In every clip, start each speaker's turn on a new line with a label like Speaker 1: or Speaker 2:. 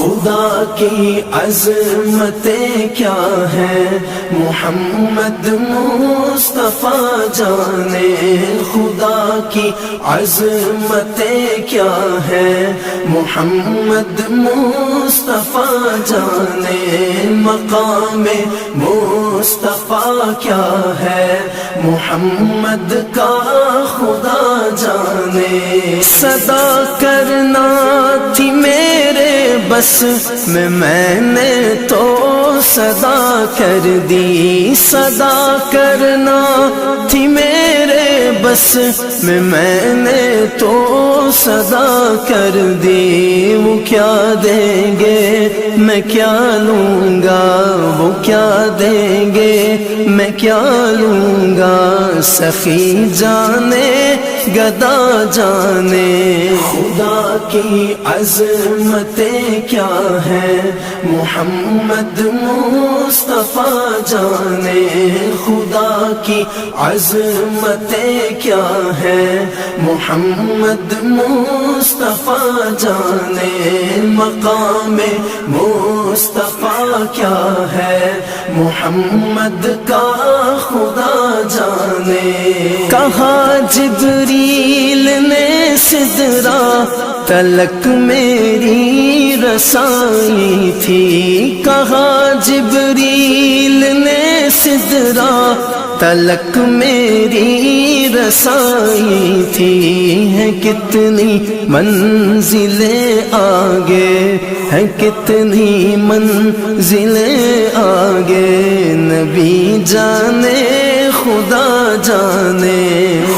Speaker 1: خدا کی عظمتیں کیا ہیں محمد مصطفیٰ جانے، خدا کی عظمتیں کیا ہیں محمد مصطفیٰ جانے، مقام مصطفیٰ کیا ہے محمد کا خدا جانے، صدا کرنا تھی میرے بس میں نے تو صدا کر دی، صدا کرنا تھی میرے بس میں نے تو صدا کر دی، وہ کیا دیں گے میں کیا لوں گا، وہ کیا دیں گے میں کیا لوں گا، سخی جانے گدا جانے، خدا کی عظمتیں کیا ہیں محمد مصطفیٰ جانے، خدا کی عظمتیں کیا ہیں محمد مصطفیٰ جانے، مقام مصطفیٰ کیا ہے محمد کا خدا جانے، کہا جبریل نے سدرا تلک میری رسائی تھی، کہا جبریل نے سدرا تلک میری رسائی تھی، ہے کتنی منزلیں آگے، ہے کتنی منزلیں آگے، نبی جانے خدا جانے،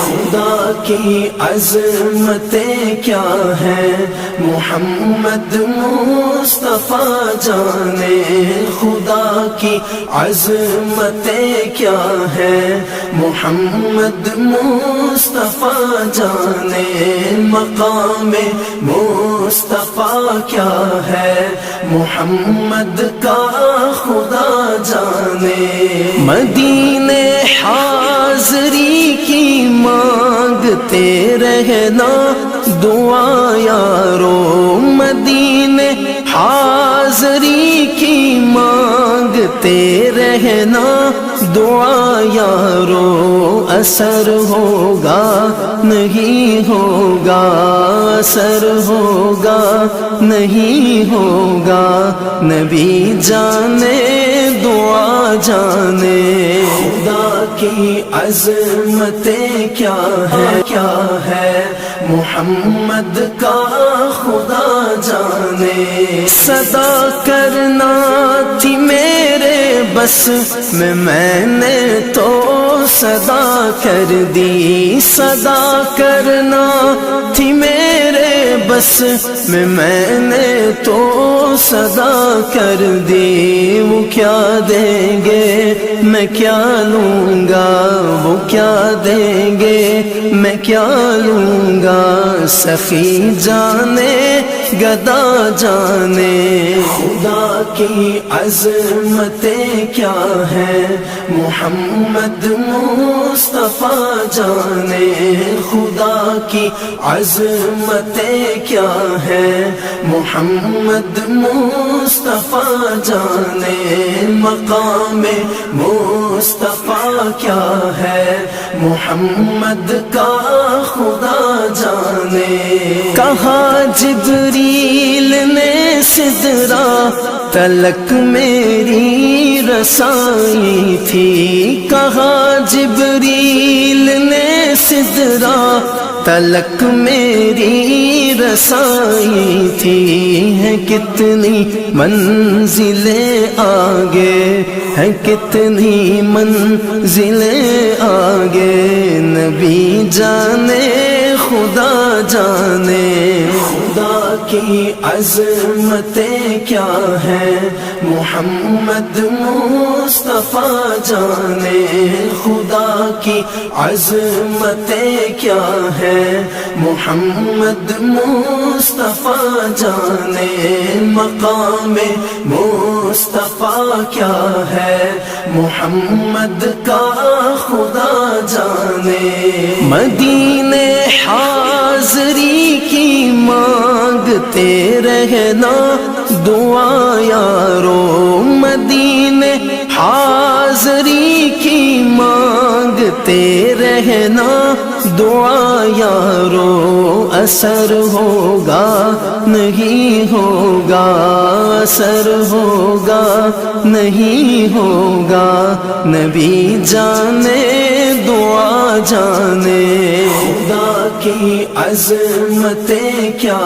Speaker 1: خدا کی عظمتیں کیا ہیں محمد مصطفیٰ جانے، خدا کی عظمتیں کیا ہیں محمد مصطفیٰ جانے، مقام مصطفیٰ کیا ہے محمد کا خدا جانے، مدینے حاضری کی مانگتے رہنا دعا یارو، مدینے حاضری کی مانگتے رہنا دعا یارو، اثر ہوگا نہیں ہوگا، اثر ہوگا نہیں ہوگا، نبی جانے دعا جانے، خدا کی عظمتیں کیا ہے محمد کا خدا جانے، صدا کرنا تھی میرے بس میں نے تو صدا کر دی، صدا کرنا تھی میرے بس میں نے تو صدا کر دی، وہ کیا دیں گے میں کیا لوں گا، وہ کیا دیں گے میں کیا لوں گا، سخی جانے گدا جانے، خدا کی عظمتیں کیا ہیں محمد مصطفیٰ جانے، خدا کی عظمتیں کیا ہیں محمد مصطفیٰ جانے، مقام مصطفیٰ کیا ہے محمد کا خدا جانے، کہا جبریل نے سدرا تلک میری رسائی تھی، کہا جبریل نے سدرا تلک میری رسائی تھی، ہے کتنی منزلیں آگے، ہے کتنی منزلیں آگے، نبی جانے خدا جانے، خدا کی عظمتیں کیا ہیں محمد مصطفیٰ جانے، خدا کی عظمتیں کیا ہیں محمد مصطفیٰ جانے، مقام مصطفیٰ کیا ہے محمد کا خدا جانے، مدینے حاضری کی مانگتے رہنا دعا یارو مدینے حاضری کی مانگتے رہنا، دعا یارو اثر ہوگا نہیں ہوگا، اثر ہوگا نہیں ہوگا، نبی جانے دعا جانے، خدا کی عظمتیں کیا